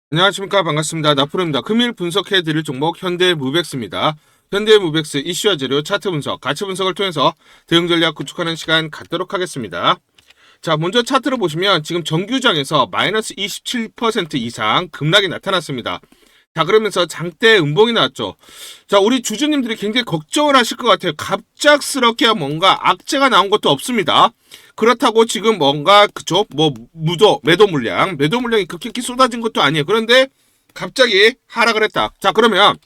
안녕하십니까. 반갑습니다. 나프로입니다. 금일 분석해드릴 종목 현대무백스입니다. 현대무백스 이슈와 재료, 차트 분석, 가치 분석을 통해서 대응 전략 구축하는 시간 갖도록 하겠습니다. 자, 먼저 차트를 보시면 지금 정규장에서 마이너스 27% 이상 급락이 나타났습니다. 자, 그러면서 장대 음봉이 나왔죠. 자, 우리 주주님들이 굉장히 걱정을 하실 것 같아요. 갑작스럽게 뭔가 악재가 나온 것도 없습니다. 그렇다고 지금 뭔가 그쵸 뭐 매도 물량이 급격히 쏟아진 것도 아니에요. 그런데 갑자기 하락을 했다. 자, 그러면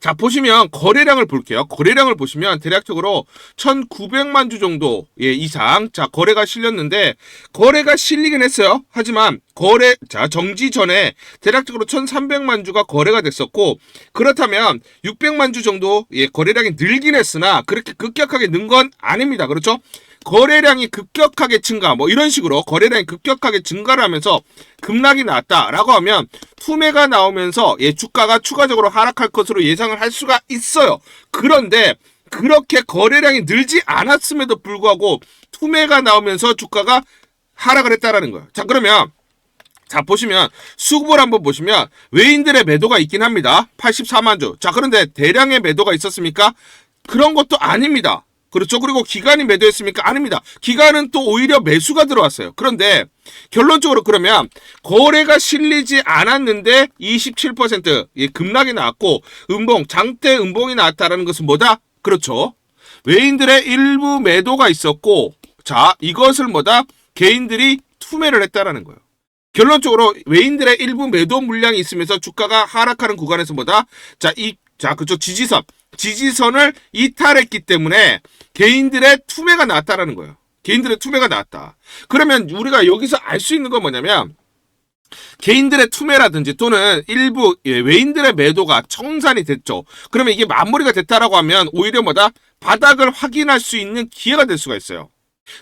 자, 보시면 거래량을 볼게요. 거래량을 보시면 대략적으로 1900만 주 정도 이상 자 거래가 실렸는데, 거래가 실리긴 했어요. 하지만 정지 전에 대략적으로 1300만 주가 거래가 됐었고, 그렇다면 600만 주 정도 거래량이 늘긴 했으나 그렇게 급격하게 는 건 아닙니다. 그렇죠? 거래량이 급격하게 증가, 뭐 이런 식으로 거래량이 급격하게 증가를 하면서 급락이 나왔다라고 하면 투매가 나오면서 주가가 추가적으로 하락할 것으로 예상을 할 수가 있어요. 그런데 그렇게 거래량이 늘지 않았음에도 불구하고 투매가 나오면서 주가가 하락을 했다라는 거예요. 자, 그러면 자, 보시면 수급을 한번 보시면 외인들의 매도가 있긴 합니다. 84만 주. 자, 그런데 대량의 매도가 있었습니까? 그런 것도 아닙니다. 그렇죠. 그리고 기관이 매도했습니까? 아닙니다. 기관은 또 오히려 매수가 들어왔어요. 그런데 결론적으로 그러면 거래가 실리지 않았는데 27% 급락이 나왔고 장대 음봉이 나왔다라는 것은 뭐다? 그렇죠. 외인들의 일부 매도가 있었고, 자, 이것을 뭐다? 개인들이 투매를 했다라는 거예요. 결론적으로 외인들의 일부 매도 물량이 있으면서 주가가 하락하는 구간에서 뭐다? 그쪽 지지선을 이탈했기 때문에 개인들의 투매가 나왔다라는 거예요. 개인들의 투매가 나왔다. 그러면 우리가 여기서 알 수 있는 건 뭐냐면, 개인들의 투매라든지 또는 일부 외인들의 매도가 청산이 됐죠. 그러면 이게 마무리가 됐다라고 하면 오히려 뭐다? 바닥을 확인할 수 있는 기회가 될 수가 있어요.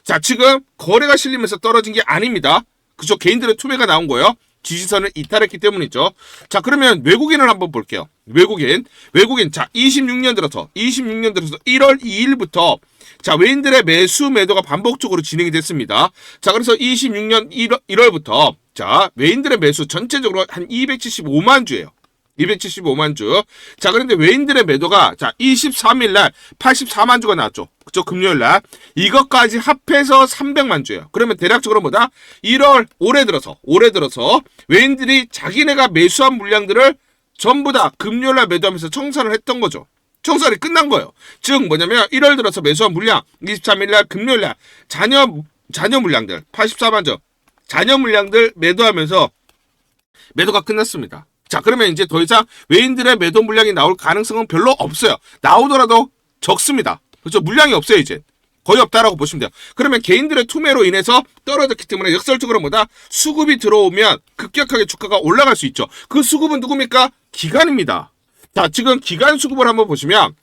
자, 지금 거래가 실리면서 떨어진 게 아닙니다. 그죠? 개인들의 투매가 나온 거예요. 지지선을 이탈했기 때문이죠. 자, 그러면 외국인을 한번 볼게요. 외국인. 자, 26년 들어서 1월 2일부터 자, 외인들의 매수 매도가 반복적으로 진행이 됐습니다. 자, 그래서 26년 1월부터 자, 외인들의 매수 전체적으로 한 275만 주예요. 275만 주. 자, 그런데 외인들의 매도가 자, 23일 날 84만 주가 나왔죠. 그쵸? 금요일 날. 이것까지 합해서 300만 주예요. 그러면 대략적으로 뭐다? 올해 들어서 외인들이 자기네가 매수한 물량들을 전부 다 금요일 날 매도하면서 청산을 했던 거죠. 청산이 끝난 거예요. 즉 뭐냐면 1월 들어서 매수한 물량 23일 날 금요일 날 자녀 물량들 84만 주 자녀 물량들 매도하면서 매도가 끝났습니다. 자, 그러면 이제 더 이상 외인들의 매도 물량이 나올 가능성은 별로 없어요. 나오더라도 적습니다. 그렇죠? 물량이 없어요, 이제. 거의 없다라고 보시면 돼요. 그러면 개인들의 투매로 인해서 떨어졌기 때문에 역설적으로 뭐다? 수급이 들어오면 급격하게 주가가 올라갈 수 있죠. 그 수급은 누굽니까? 기관입니다. 자, 지금 기관 수급을 한번 보시면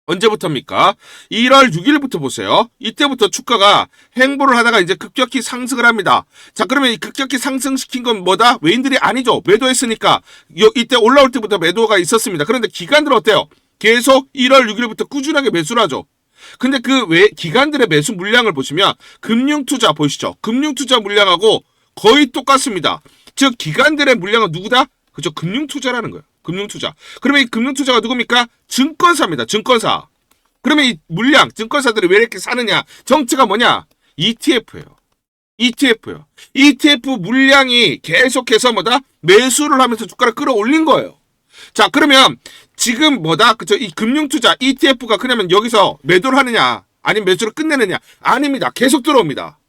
언제부터입니까? 1월 6일부터 보세요. 이때부터 주가가 행보를 하다가 이제 급격히 상승을 합니다. 자, 그러면 이 급격히 상승시킨 건 뭐다? 외인들이 아니죠. 매도했으니까. 이때 올라올 때부터 매도가 있었습니다. 그런데 기관들은 어때요? 계속 1월 6일부터 꾸준하게 매수를 하죠. 근데 기관들의 매수 물량을 보시면 금융투자 보이시죠? 금융투자 물량하고 거의 똑같습니다. 즉, 기관들의 물량은 누구다? 그죠? 금융투자라는 거예요. 금융투자. 그러면 이 금융투자가 누굽니까? 증권사입니다. 증권사. 그러면 이 물량, 증권사들이 왜 이렇게 사느냐? 정체가 뭐냐? ETF예요. ETF 물량이 계속해서 뭐다? 매수를 하면서 주가를 끌어올린 거예요. 자, 그러면 지금 뭐다? 그쵸? 이 금융투자 ETF가 그러면 여기서 매도를 하느냐? 아니면 매수를 끝내느냐? 아닙니다. 계속 들어옵니다.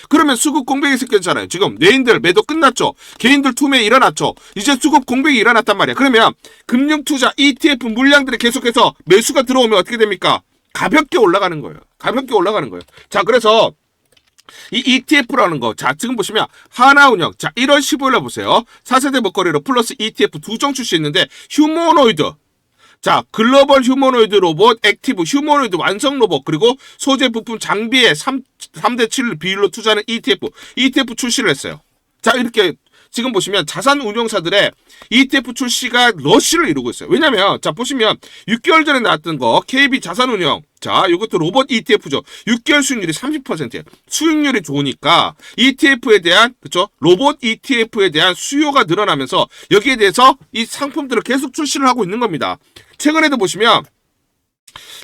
그러면 수급 공백이 생겼잖아요. 지금 외인들 매도 끝났죠. 개인들 투매 일어났죠. 이제 수급 공백이 일어났단 말이야. 그러면 금융투자 ETF 물량들이 계속해서 매수가 들어오면 어떻게 됩니까? 가볍게 올라가는 거예요. 자, 그래서 이 ETF라는 거, 자, 지금 보시면 하나운영, 자, 1월 15일에 보세요. 4세대 먹거리로 플러스 ETF 두 종 출시했는데 휴머노이드, 자, 글로벌 휴머노이드 로봇, 액티브 휴머노이드 완성 로봇, 그리고 소재 부품 장비에 3대 7 비율로 투자하는 ETF 출시를 했어요. 자, 이렇게 지금 보시면 자산 운용사들의 ETF 출시가 러쉬를 이루고 있어요. 왜냐면 자 보시면 6개월 전에 나왔던 거 KB 자산운용, 자 이것도 로봇 ETF죠. 6개월 수익률이 30%예요. 수익률이 좋으니까 ETF에 대한 그쵸 로봇 ETF에 대한 수요가 늘어나면서 여기에 대해서 이 상품들을 계속 출시를 하고 있는 겁니다. 최근에도 보시면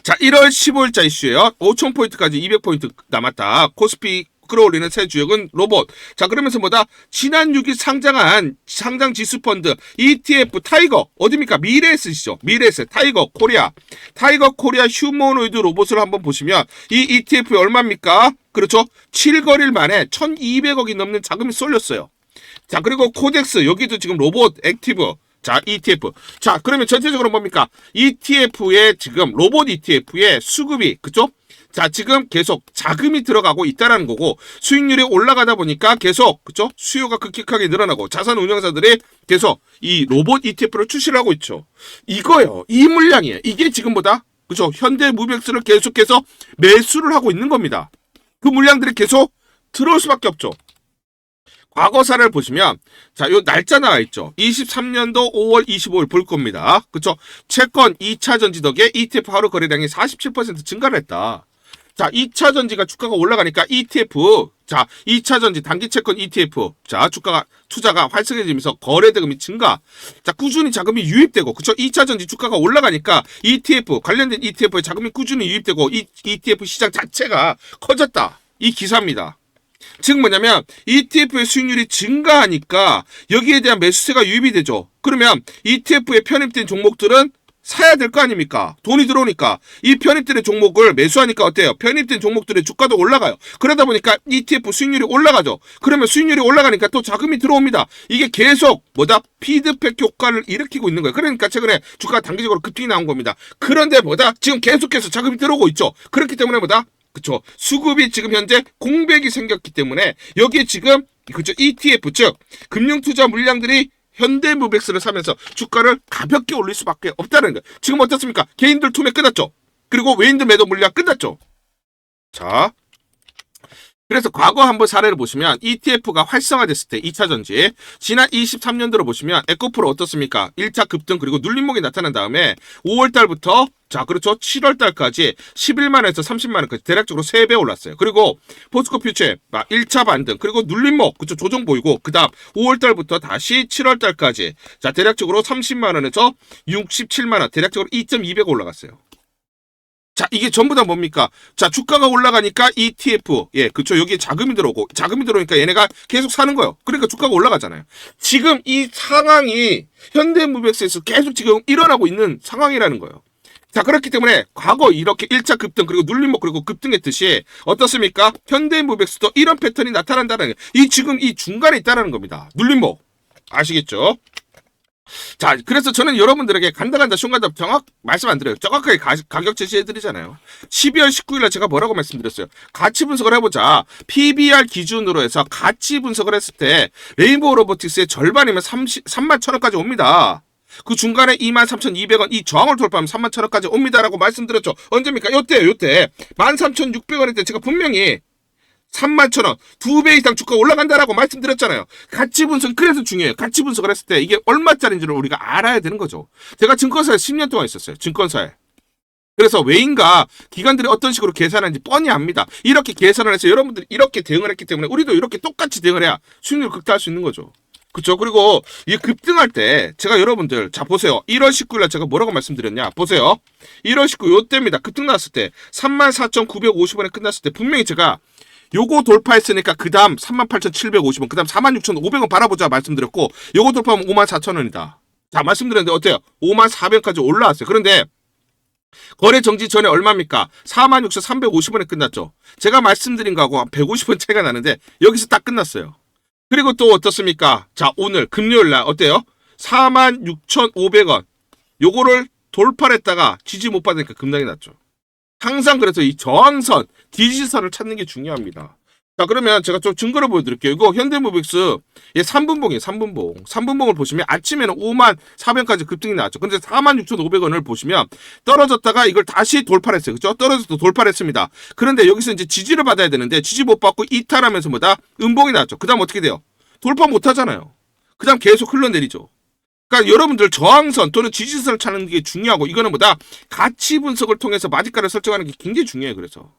자 1월 15일자 이슈예요. 5,000포인트까지 200포인트 남았다. 코스피 끌어올리는 새 주역은 로봇. 자 그러면서 뭐다? 지난 6일 상장한 상장 지수 펀드 ETF 타이거 어디입니까? 미래에셋이죠. 미래에셋 타이거 코리아. 타이거 코리아 휴머노이드 로봇을 한번 보시면 이 ETF에 얼마입니까? 그렇죠. 7거래일 만에 1,200억이 넘는 자금이 쏠렸어요. 자 그리고 코덱스 여기도 지금 로봇 액티브. 자, ETF. 자, 그러면 전체적으로 뭡니까? ETF에 지금 로봇 ETF의 수급이 그쵸? 자, 지금 계속 자금이 들어가고 있다라는 거고 수익률이 올라가다 보니까 계속 그쵸? 수요가 급격하게 늘어나고 자산 운용사들이 계속 이 로봇 ETF를 출시를 하고 있죠. 이거요. 이 물량이에요. 이게 지금 뭐다? 그쵸? 현대무백스를 계속해서 매수를 하고 있는 겁니다. 그 물량들이 계속 들어올 수밖에 없죠. 과거사를 보시면 자, 요 날짜 나와 있죠. 23년도 5월 25일 볼 겁니다. 그쵸? 채권 2차 전지 덕에 ETF 하루 거래량이 47% 증가를 했다. 자, 2차 전지가 주가가 올라가니까 ETF, 자, 2차 전지 단기 채권 ETF, 자, 주가가, 투자가 활성해지면서 거래 대금이 증가. 자, 꾸준히 자금이 유입되고, 그쵸? 2차 전지 주가가 올라가니까 ETF, 관련된 ETF에 자금이 꾸준히 유입되고, 이 ETF 시장 자체가 커졌다. 이 기사입니다. 즉 뭐냐면 ETF의 수익률이 증가하니까 여기에 대한 매수세가 유입이 되죠. 그러면 ETF에 편입된 종목들은 사야 될 거 아닙니까? 돈이 들어오니까 이 편입된 종목을 매수하니까 어때요? 편입된 종목들의 주가도 올라가요. 그러다 보니까 ETF 수익률이 올라가죠. 그러면 수익률이 올라가니까 또 자금이 들어옵니다. 이게 계속 뭐다? 피드백 효과를 일으키고 있는 거예요. 그러니까 최근에 주가가 단기적으로 급등이 나온 겁니다. 그런데 뭐다? 지금 계속해서 자금이 들어오고 있죠. 그렇기 때문에 뭐다? 그쵸. 수급이 지금 현재 공백이 생겼기 때문에 여기에 지금 그쵸 ETF 즉 금융투자 물량들이 현대무백스를 사면서 주가를 가볍게 올릴 수밖에 없다는 거예요. 지금 어떻습니까? 개인들 투매 끝났죠. 그리고 외인들 매도 물량 끝났죠. 자, 그래서 과거 한번 사례를 보시면 ETF가 활성화됐을 때 2차 전지 지난 23년도로 보시면 에코프로 어떻습니까? 1차 급등 그리고 눌림목이 나타난 다음에 5월달부터 자 그렇죠 7월달까지 11만원에서 30만원까지 대략적으로 3배 올랐어요. 그리고 포스코 퓨처 1차 반등 그리고 눌림목 그쵸 조정 보이고 그 다음 5월달부터 다시 7월달까지 자 대략적으로 30만원에서 67만원 대략적으로 2.2배가 올라갔어요. 자, 이게 전부 다 뭡니까? 자, 주가가 올라가니까 ETF, 예, 그쵸. 여기에 자금이 들어오고, 자금이 들어오니까 얘네가 계속 사는 거예요. 그러니까 주가가 올라가잖아요. 지금 이 상황이 현대무백스에서 계속 지금 일어나고 있는 상황이라는 거예요. 자, 그렇기 때문에 과거 이렇게 1차 급등, 그리고 눌림목, 그리고 급등했듯이 어떻습니까? 현대무백스도 이런 패턴이 나타난다는 거예요. 이 지금 이 중간에 있다는 겁니다. 눌림목. 아시겠죠? 자, 그래서 저는 여러분들에게 간다간다 숑간다 정확 말씀 안 드려요. 정확하게 가격 제시해드리잖아요. 12월 19일날 제가 뭐라고 말씀드렸어요. 가치 분석을 해보자. PBR 기준으로 해서 가치 분석을 했을 때 레인보우 로보틱스의 절반이면 3만 1천원까지 옵니다. 그 중간에 23,200원 이 저항을 돌파하면 3만 1천원까지 옵니다라고 말씀드렸죠. 언제입니까? 요때요. 13,600원일 때 제가 분명히 3만 1천원 2배 이상 주가 올라간다라고 말씀드렸잖아요. 가치 분석 그래서 중요해요. 가치 분석을 했을 때 이게 얼마짜리인지를 우리가 알아야 되는 거죠. 제가 증권사에 10년 동안 있었어요. 증권사에. 그래서 외인과 기관들이 어떤 식으로 계산하는지 뻔히 압니다. 이렇게 계산을 해서 여러분들이 이렇게 대응을 했기 때문에 우리도 이렇게 똑같이 대응을 해야 수익률을 극대화할 수 있는 거죠. 그쵸? 그리고 이 급등할 때 제가 여러분들 자 보세요. 1월 19일날 제가 뭐라고 말씀드렸냐 보세요. 1월 19일 요때입니다. 급등 나왔을 때 34,950원에 끝났을 때 분명히 제가 요거 돌파했으니까 그 다음 38,750원 그 다음 46,500원 바라보자 말씀드렸고 요거 돌파하면 54,000원이다. 자 말씀드렸는데 어때요? 54,000원까지 올라왔어요. 그런데 거래 정지 전에 얼마입니까? 46,350원에 끝났죠. 제가 말씀드린 거하고 한 150원 차이가 나는데 여기서 딱 끝났어요. 그리고 또 어떻습니까? 자 오늘 금요일날 어때요? 46,500원 요거를 돌파를 했다가 지지 못 받으니까 급락이 났죠. 항상 그래서 이 저항선, 지지선을 찾는 게 중요합니다. 자, 그러면 제가 좀 증거를 보여드릴게요. 이거 현대무백스, 예, 3분봉이에요, 3분봉. 3분봉을 보시면 아침에는 54,000원까지 급등이 나왔죠. 근데 46,500원을 보시면 떨어졌다가 이걸 다시 돌파를 했어요. 그죠? 떨어져서 돌파를 했습니다. 그런데 여기서 이제 지지를 받아야 되는데 지지 못 받고 이탈하면서 뭐다? 음봉이 나왔죠. 그 다음 어떻게 돼요? 돌파 못 하잖아요. 그다음 계속 흘러내리죠. 그러니까 여러분들 저항선 또는 지지선을 찾는 게 중요하고 이거는 뭐다? 가치 분석을 통해서 마디가를 설정하는 게 굉장히 중요해요. 그래서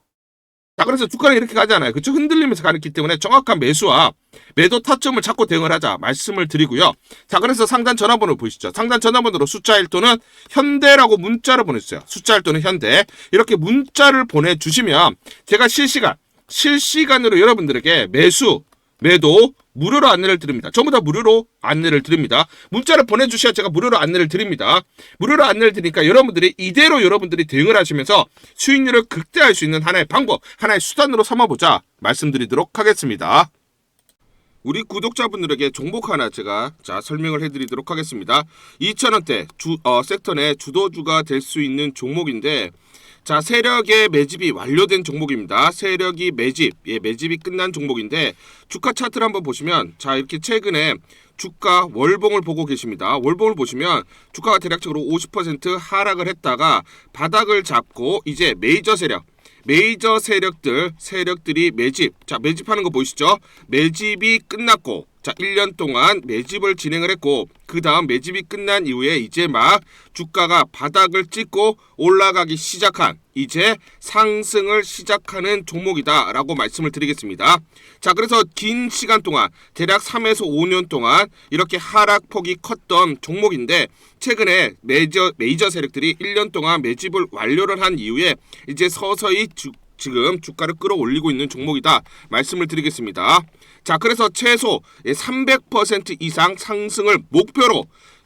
주가는 이렇게 가잖아요. 그쵸? 흔들리면서 가기 때문에 정확한 매수와 매도 타점을 잡고 대응을 하자 말씀을 드리고요. 자, 그래서 상단 전화번호 보이시죠? 상단 전화번호로 숫자 1 또는 현대라고 문자를 보내주세요. 숫자 1 또는 현대 이렇게 문자를 보내주시면 제가 실시간으로 여러분들에게 매수, 매도 무료로 안내를 드립니다. 전부 다 무료로 안내를 드립니다. 문자를 보내주셔야 제가 무료로 안내를 드립니다. 무료로 안내를 드리니까 여러분들이 이대로 여러분들이 대응을 하시면서 수익률을 극대화할 수 있는 하나의 방법, 하나의 수단으로 삼아보자 말씀드리도록 하겠습니다. 우리 구독자분들에게 종목 하나 제가 설명을 해드리도록 하겠습니다. 2,000원대 섹터 내 주도주가 될 수 있는 종목인데 자, 세력의 매집이 완료된 종목입니다. 세력이 매집이 끝난 종목인데 주가 차트를 한번 보시면 자, 이렇게 최근에 주가 월봉을 보고 계십니다. 월봉을 보시면 주가가 대략적으로 50% 하락을 했다가 바닥을 잡고 이제 메이저 세력들이 매집하는 거 보이시죠? 매집이 끝났고 자, 1년 동안 매집을 진행을 했고 그 다음 매집이 끝난 이후에 이제 막 주가가 바닥을 찍고 올라가기 시작한 이제 상승을 시작하는 종목이다 라고 말씀을 드리겠습니다. 자, 그래서 긴 시간 동안 대략 3에서 5년 동안 이렇게 하락폭이 컸던 종목인데 최근에 메이저 세력들이 1년 동안 매집을 완료를 한 이후에 이제 서서히 지금 주가를 끌어올리고 있는 종목이다 말씀을 드리겠습니다. 자, 그래서 최소 300% 이상 상승을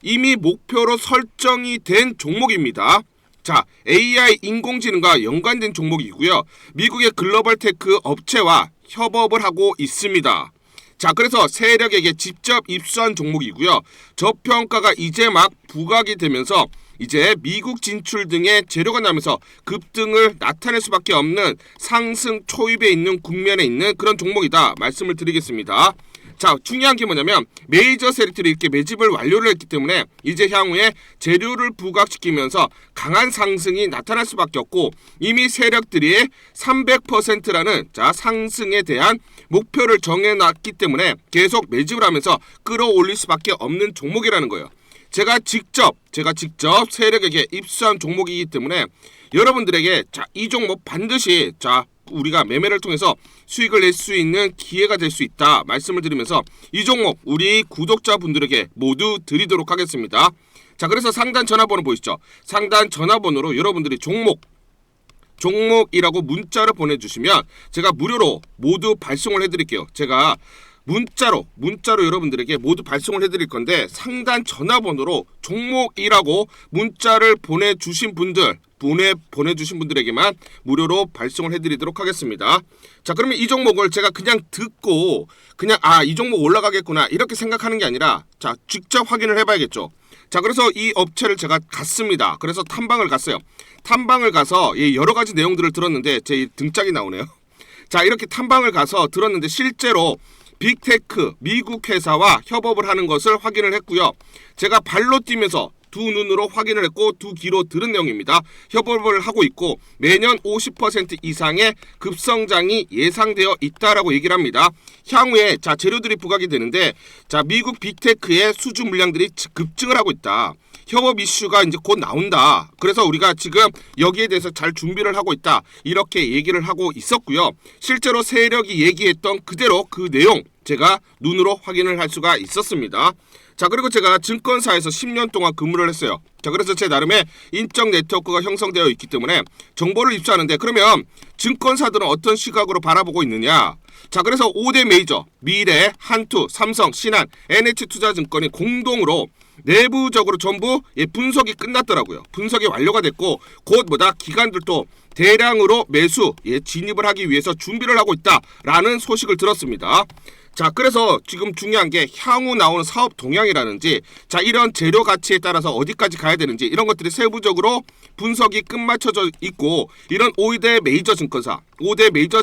이미 목표로 설정이 된 종목입니다. 자, AI 인공지능과 연관된 종목이고요. 미국의 글로벌 테크 업체와 협업을 하고 있습니다. 자, 그래서 세력에게 직접 입수한 종목이고요. 저평가가 이제 막 부각이 되면서 이제 미국 진출 등의 재료가 나면서 급등을 나타낼 수밖에 없는 상승 초입에 있는 국면에 있는 그런 종목이다 말씀을 드리겠습니다. 자, 중요한 게 뭐냐면 메이저 세력들이 이렇게 매집을 완료를 했기 때문에 이제 향후에 재료를 부각시키면서 강한 상승이 나타날 수밖에 없고 이미 세력들이 300%라는 상승에 대한 목표를 정해놨기 때문에 계속 매집을 하면서 끌어올릴 수밖에 없는 종목이라는 거예요. 제가 직접 세력에게 입수한 종목이기 때문에 여러분들에게 이 종목 반드시 우리가 매매를 통해서 수익을 낼 수 있는 기회가 될 수 있다 말씀을 드리면서 이 종목 우리 구독자분들에게 모두 드리도록 하겠습니다. 자, 그래서 상단 전화번호 보이시죠? 상단 전화번호로 여러분들이 종목이라고 문자를 보내주시면 제가 무료로 모두 발송을 해드릴게요. 제가 문자로 여러분들에게 모두 발송을 해드릴 건데 상단 전화번호로 종목이라고 문자를 보내주신 분들에게만 무료로 발송을 해드리도록 하겠습니다. 자, 그러면 이 종목을 제가 그냥 듣고 이 종목 올라가겠구나 이렇게 생각하는 게 아니라 직접 확인을 해봐야겠죠. 자, 그래서 이 업체를 제가 갔습니다. 그래서 탐방을 갔어요. 탐방을 가서 여러 가지 내용들을 들었는데 제 등짝이 나오네요. 자, 이렇게 탐방을 가서 들었는데 실제로 빅테크 미국 회사와 협업을 하는 것을 확인을 했고요. 제가 발로 뛰면서 두 눈으로 확인을 했고 두 귀로 들은 내용입니다. 협업을 하고 있고 매년 50% 이상의 급성장이 예상되어 있다라고 얘기를 합니다. 향후에 재료들이 부각이 되는데 미국 빅테크의 수주 물량들이 급증을 하고 있다. 협업 이슈가 이제 곧 나온다. 그래서 우리가 지금 여기에 대해서 잘 준비를 하고 있다. 이렇게 얘기를 하고 있었고요. 실제로 세력이 얘기했던 그대로 그 내용 제가 눈으로 확인을 할 수가 있었습니다. 자, 그리고 제가 증권사에서 10년 동안 근무를 했어요. 자, 그래서 제 나름의 인적 네트워크가 형성되어 있기 때문에 정보를 입수하는데 그러면 증권사들은 어떤 시각으로 바라보고 있느냐? 자, 그래서 5대 메이저 미래, 한투, 삼성, 신한, NH투자증권이 공동으로 내부적으로 전부 분석이 끝났더라고요. 분석이 완료가 됐고 곧 기관들도 대량으로 매수 진입을 하기 위해서 준비를 하고 있다라는 소식을 들었습니다. 자, 그래서 지금 중요한 게 향후 나오는 사업 동향이라든지 이런 재료 가치에 따라서 어디까지 가야 되는지 이런 것들이 세부적으로 분석이 끝마쳐져 있고 이런 5대 메이저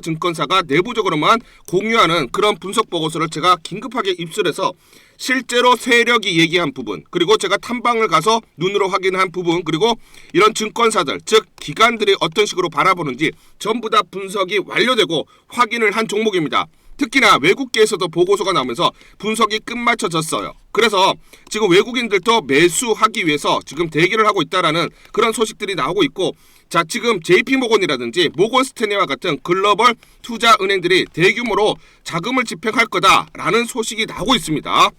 증권사가 내부적으로만 공유하는 그런 분석 보고서를 제가 긴급하게 입수해서 실제로 세력이 얘기한 부분 그리고 제가 탐방을 가서 눈으로 확인한 부분 그리고 이런 증권사들 즉 기관들이 어떤 식으로 바라보는지 전부 다 분석이 완료되고 확인을 한 종목입니다. 특히나 외국계에서도 보고서가 나오면서 분석이 끝마쳐졌어요. 그래서 지금 외국인들도 매수하기 위해서 지금 대기를 하고 있다라는 그런 소식들이 나오고 있고, 자, 지금 JP모건이라든지 모건스탠리와 같은 글로벌 투자 은행들이 대규모로 자금을 집행할 거다라는 소식이 나오고 있습니다.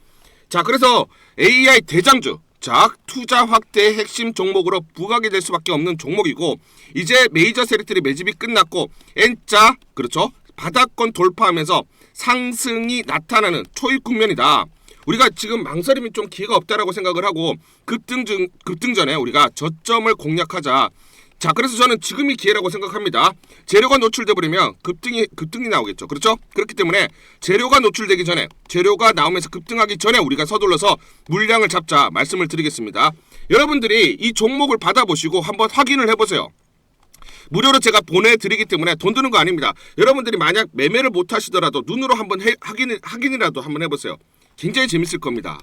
자, 그래서 AI 대장주, 자, 투자 확대의 핵심 종목으로 부각이 될 수밖에 없는 종목이고, 이제 메이저 세력들이 매집이 끝났고 N자, 그렇죠, 바닥권 돌파하면서 상승이 나타나는 초입 국면이다. 우리가 지금 망설임이 좀 기회가 없다라고 생각을 하고 급등 전에 우리가 저점을 공략하자. 자, 그래서 저는 지금이 기회라고 생각합니다. 재료가 노출돼 버리면 급등이 나오겠죠. 그렇죠? 그렇기 때문에 재료가 노출되기 전에, 재료가 나오면서 급등하기 전에 우리가 서둘러서 물량을 잡자 말씀을 드리겠습니다. 여러분들이 이 종목을 받아보시고 한번 확인을 해보세요. 무료로 제가 보내드리기 때문에 돈 드는 거 아닙니다. 여러분들이 만약 매매를 못 하시더라도 눈으로 한번 확인이라도 한번 해보세요. 굉장히 재밌을 겁니다.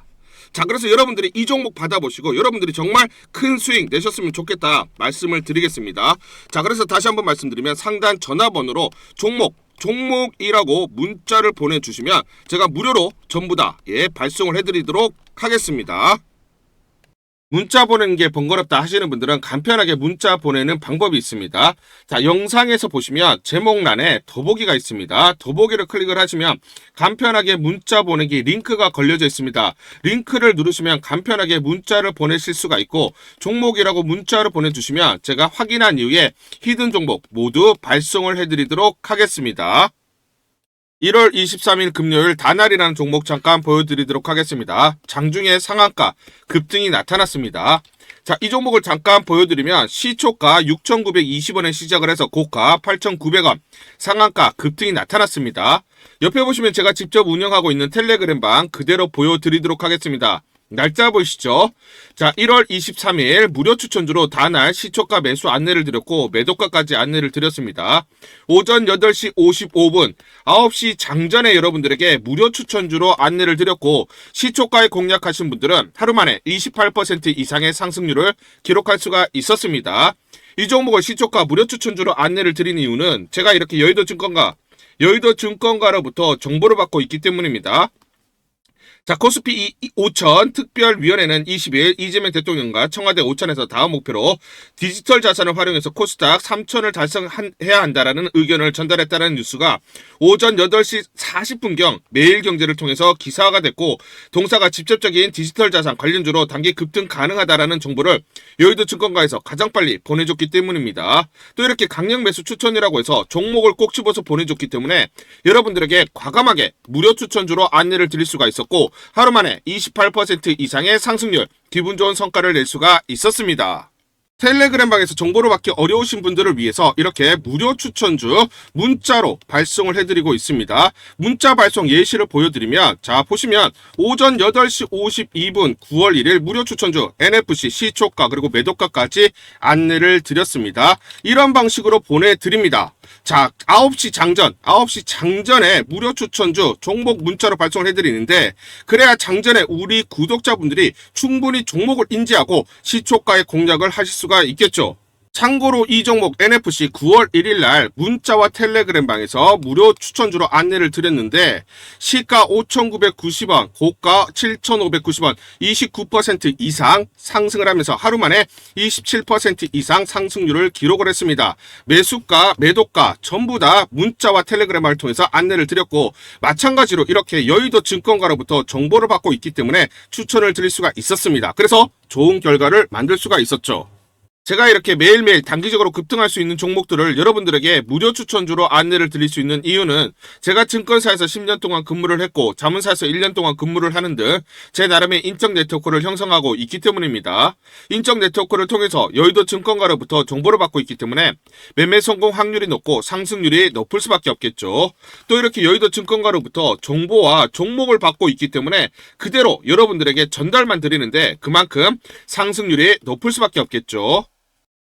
자, 그래서 여러분들이 이 종목 받아보시고 여러분들이 정말 큰 수익 내셨으면 좋겠다 말씀을 드리겠습니다. 자, 그래서 다시 한번 말씀드리면 상단 전화번호로 종목이라고 문자를 보내주시면 제가 무료로 전부 다 발송을 해드리도록 하겠습니다. 문자 보내는 게 번거롭다 하시는 분들은 간편하게 문자 보내는 방법이 있습니다. 자, 영상에서 보시면 제목란에 더보기가 있습니다. 더보기를 클릭을 하시면 간편하게 문자 보내기 링크가 걸려져 있습니다. 링크를 누르시면 간편하게 문자를 보내실 수가 있고, 종목이라고 문자를 보내주시면 제가 확인한 이후에 히든 종목 모두 발송을 해드리도록 하겠습니다. 1월 23일 금요일 다날이라는 종목 잠깐 보여드리도록 하겠습니다. 장중에 상한가 급등이 나타났습니다. 자, 이 종목을 잠깐 보여드리면 시초가 6,920원에 시작을 해서 고가 8,900원, 상한가 급등이 나타났습니다. 옆에 보시면 제가 직접 운영하고 있는 텔레그램방 그대로 보여드리도록 하겠습니다. 날짜 보이시죠? 자, 1월 23일 무료 추천주로 다날 시초가 매수 안내를 드렸고 매도가까지 안내를 드렸습니다. 오전 8시 55분 9시 장전에 여러분들에게 무료 추천주로 안내를 드렸고, 시초가에 공략하신 분들은 하루 만에 28% 이상의 상승률을 기록할 수가 있었습니다. 이 종목을 시초가 무료 추천주로 안내를 드린 이유는 제가 이렇게 여의도증권가로부터 정보를 받고 있기 때문입니다. 자, 코스피 5000 특별위원회는 20일 이재명 대통령과 청와대 오찬에서 다음 목표로 디지털 자산을 활용해서 코스닥 3000을 달성해야 한다라는 의견을 전달했다는 뉴스가 오전 8시 40분경 매일경제를 통해서 기사화가 됐고, 동사가 직접적인 디지털 자산 관련주로 단기 급등 가능하다라는 정보를 여의도 증권가에서 가장 빨리 보내줬기 때문입니다. 또 이렇게 강력 매수 추천이라고 해서 종목을 꼭 집어서 보내줬기 때문에 여러분들에게 과감하게 무료 추천주로 안내를 드릴 수가 있었고, 하루 만에 28% 이상의 상승률, 기분 좋은 성과를 낼 수가 있었습니다. 텔레그램방에서 정보를 받기 어려우신 분들을 위해서 이렇게 무료 추천주 문자로 발송을 해드리고 있습니다. 문자 발송 예시를 보여드리면, 자, 보시면 오전 8시 52분 9월 1일 무료 추천주 NFC 시초가 그리고 매도가까지 안내를 드렸습니다. 이런 방식으로 보내드립니다. 자, 9시 장전에 무료 추천주 종목 문자로 발송을 해드리는데, 그래야 장전에 우리 구독자분들이 충분히 종목을 인지하고 시초가에 공략을 하실 수가 있겠죠. 참고로 이 종목 NFC 9월 1일 날 문자와 텔레그램방에서 무료 추천주로 안내를 드렸는데, 시가 5,990원, 고가 7,590원, 29% 이상 상승을 하면서 하루 만에 27% 이상 상승률을 기록을 했습니다. 매수가, 매도가 전부 다 문자와 텔레그램을 통해서 안내를 드렸고, 마찬가지로 이렇게 여의도 증권가로부터 정보를 받고 있기 때문에 추천을 드릴 수가 있었습니다. 그래서 좋은 결과를 만들 수가 있었죠. 제가 이렇게 매일매일 단기적으로 급등할 수 있는 종목들을 여러분들에게 무료 추천주로 안내를 드릴 수 있는 이유는, 제가 증권사에서 10년 동안 근무를 했고 자문사에서 1년 동안 근무를 하는 등 제 나름의 인적 네트워크를 형성하고 있기 때문입니다. 인적 네트워크를 통해서 여의도 증권가로부터 정보를 받고 있기 때문에 매매 성공 확률이 높고 상승률이 높을 수밖에 없겠죠. 또 이렇게 여의도 증권가로부터 정보와 종목을 받고 있기 때문에 그대로 여러분들에게 전달만 드리는데 그만큼 상승률이 높을 수밖에 없겠죠.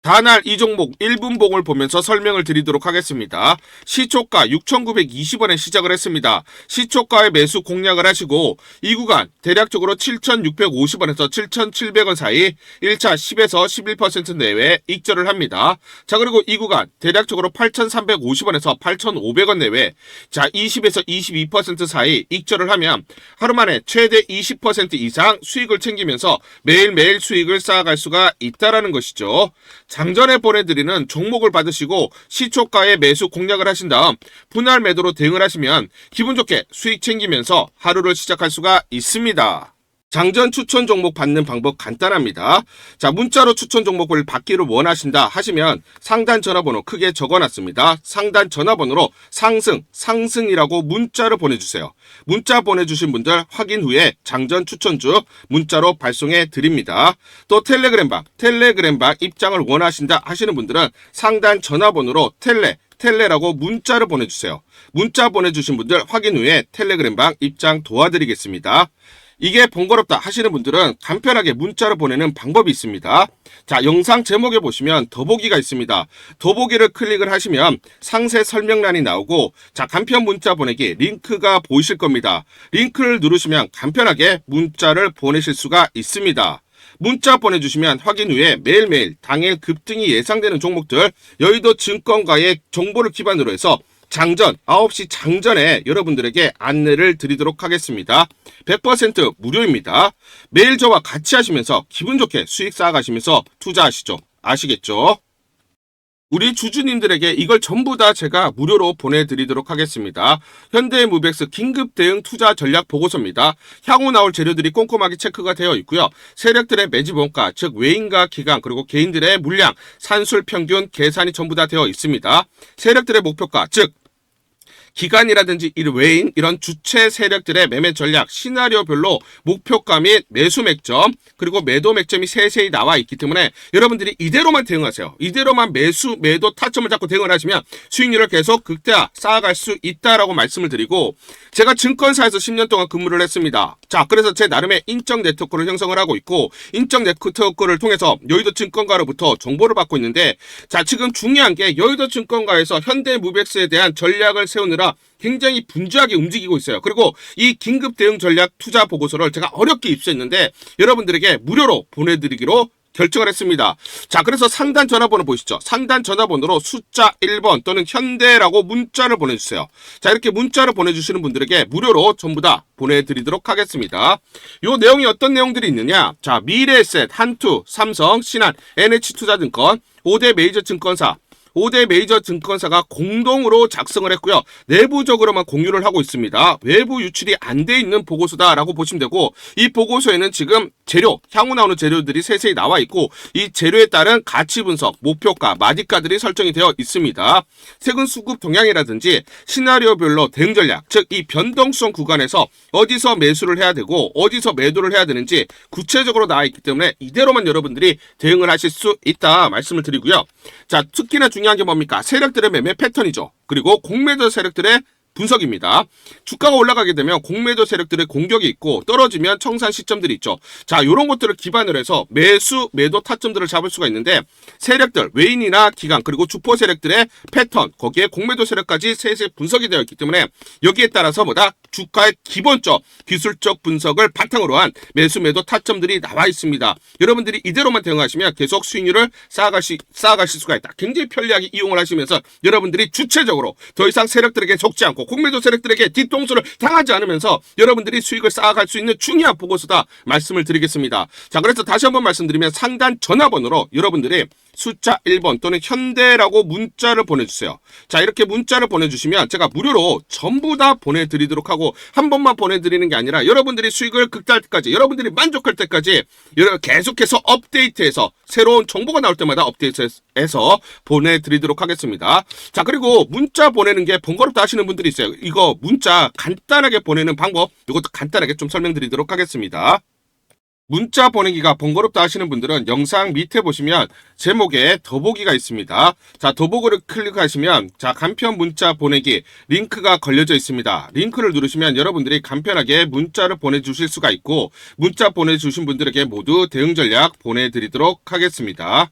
다날 이 종목 1분봉을 보면서 설명을 드리도록 하겠습니다. 시초가 6,920원에 시작을 했습니다. 시초가의 매수 공략을 하시고 이 구간 대략적으로 7,650원에서 7,700원 사이 1차 10에서 11% 내외 익절을 합니다. 자, 그리고 이 구간 대략적으로 8,350원에서 8,500원 내외, 자 20에서 22% 사이 익절을 하면 하루 만에 최대 20% 이상 수익을 챙기면서 매일매일 수익을 쌓아갈 수가 있다라는 것이죠. 장전에 보내드리는 종목을 받으시고 시초가에 매수 공략을 하신 다음 분할 매도로 대응을 하시면 기분 좋게 수익 챙기면서 하루를 시작할 수가 있습니다. 장전 추천 종목 받는 방법 간단합니다. 자, 문자로 추천 종목을 받기를 원하신다 하시면 상단 전화번호 크게 적어놨습니다. 상단 전화번호로 상승이라고 문자를 보내주세요. 문자 보내주신 분들 확인 후에 장전 추천주 문자로 발송해 드립니다. 또 텔레그램방 입장을 원하신다 하시는 분들은 상단 전화번호로 텔레라고 문자를 보내주세요. 문자 보내주신 분들 확인 후에 텔레그램방 입장 도와드리겠습니다. 이게 번거롭다 하시는 분들은 간편하게 문자로 보내는 방법이 있습니다. 자, 영상 제목에 보시면 더보기가 있습니다. 더보기를 클릭을 하시면 상세 설명란이 나오고, 자, 간편 문자 보내기 링크가 보이실 겁니다. 링크를 누르시면 간편하게 문자를 보내실 수가 있습니다. 문자 보내주시면 확인 후에 매일매일 당일 급등이 예상되는 종목들 여의도 증권가의 정보를 기반으로 해서 장전 9시 장전에 여러분들에게 안내를 드리도록 하겠습니다. 100% 무료입니다. 매일 저와 같이 하시면서 기분 좋게 수익 쌓아가시면서 투자하시죠. 아시겠죠? 우리 주주님들에게 이걸 전부 다 제가 무료로 보내드리도록 하겠습니다. 현대무백스 긴급 대응 투자 전략 보고서입니다. 향후 나올 재료들이 꼼꼼하게 체크가 되어 있고요. 세력들의 매집 원가, 즉 외인과 기관, 그리고 개인들의 물량, 산술 평균 계산이 전부 다 되어 있습니다. 세력들의 목표가, 즉 기관이라든지 외인 이런 주체 세력들의 매매 전략 시나리오별로 목표가 및 매수 맥점 그리고 매도 맥점이 세세히 나와 있기 때문에 여러분들이 이대로만 대응하세요. 이대로만 매수 매도 타점을 잡고 대응을 하시면 수익률을 계속 극대화 쌓아갈 수 있다라고 말씀을 드리고, 제가 증권사에서 10년 동안 근무를 했습니다. 자, 그래서 제 나름의 인적 네트워크를 형성을 하고 있고, 인적 네트워크를 통해서 여의도 증권가로부터 정보를 받고 있는데, 자, 지금 중요한 게 여의도 증권가에서 현대무백스에 대한 전략을 세우느라 굉장히 분주하게 움직이고 있어요. 그리고 이 긴급 대응 전략 투자 보고서를 제가 어렵게 입수했는데 여러분들에게 무료로 보내드리기로 결정을 했습니다. 자, 그래서 상단 전화번호 보이시죠? 상단 전화번호로 숫자 1번 또는 현대라고 문자를 보내주세요. 자, 이렇게 문자를 보내주시는 분들에게 무료로 전부 다 보내드리도록 하겠습니다. 요 내용이 어떤 내용들이 있느냐? 자, 미래에셋, 한투, 삼성, 신한, NH투자증권, 5대 메이저 증권사, 5대 메이저 증권사가 공동으로 작성을 했고요. 내부적으로만 공유를 하고 있습니다. 외부 유출이 안 돼 있는 보고서다라고 보시면 되고, 이 보고서에는 지금 재료, 향후 나오는 재료들이 세세히 나와 있고, 이 재료에 따른 가치 분석, 목표가, 마디가들이 설정이 되어 있습니다. 세금 수급 동향이라든지 시나리오별로 대응 전략, 즉 이 변동성 구간에서 어디서 매수를 해야 되고 어디서 매도를 해야 되는지 구체적으로 나와 있기 때문에 이대로만 여러분들이 대응을 하실 수 있다 말씀을 드리고요. 자, 특히나 중요한 게 뭡니까? 세력들의 매매 패턴이죠. 그리고 공매도 세력들의 분석입니다. 주가가 올라가게 되면 공매도 세력들의 공격이 있고 떨어지면 청산 시점들이 있죠. 자, 이런 것들을 기반으로 해서 매수, 매도 타점들을 잡을 수가 있는데, 세력들, 외인이나 기관, 그리고 주포 세력들의 패턴, 거기에 공매도 세력까지 세세 분석이 되어 있기 때문에 여기에 따라서 주가의 기본적, 기술적 분석을 바탕으로 한 매수, 매도 타점들이 나와 있습니다. 여러분들이 이대로만 대응하시면 계속 수익률을 쌓아가실 수가 있다. 굉장히 편리하게 이용을 하시면서 여러분들이 주체적으로 더 이상 세력들에게 적지 않고 공매도 세력들에게 뒤통수를 당하지 않으면서 여러분들이 수익을 쌓아갈 수 있는 중요한 보고서다 말씀을 드리겠습니다. 자, 그래서 다시 한번 말씀드리면 상단 전화번호로 여러분들이 숫자 1번 또는 현대라고 문자를 보내주세요. 자, 이렇게 문자를 보내주시면 제가 무료로 전부 다 보내드리도록 하고, 한 번만 보내드리는 게 아니라 여러분들이 수익을 극대화할 때까지, 여러분들이 만족할 때까지 계속해서 업데이트해서 새로운 정보가 나올 때마다 업데이트해서 보내드리도록 하겠습니다. 자, 그리고 문자 보내는 게 번거롭다 하시는 분들이 있어요. 이거 문자 간단하게 보내는 방법, 이것도 간단하게 좀 설명드리도록 하겠습니다. 문자 보내기가 번거롭다 하시는 분들은 영상 밑에 보시면 제목에 더보기가 있습니다. 자, 더보기를 클릭하시면 자, 간편 문자 보내기 링크가 걸려져 있습니다. 링크를 누르시면 여러분들이 간편하게 문자를 보내주실 수가 있고, 문자 보내주신 분들에게 모두 대응 전략 보내드리도록 하겠습니다.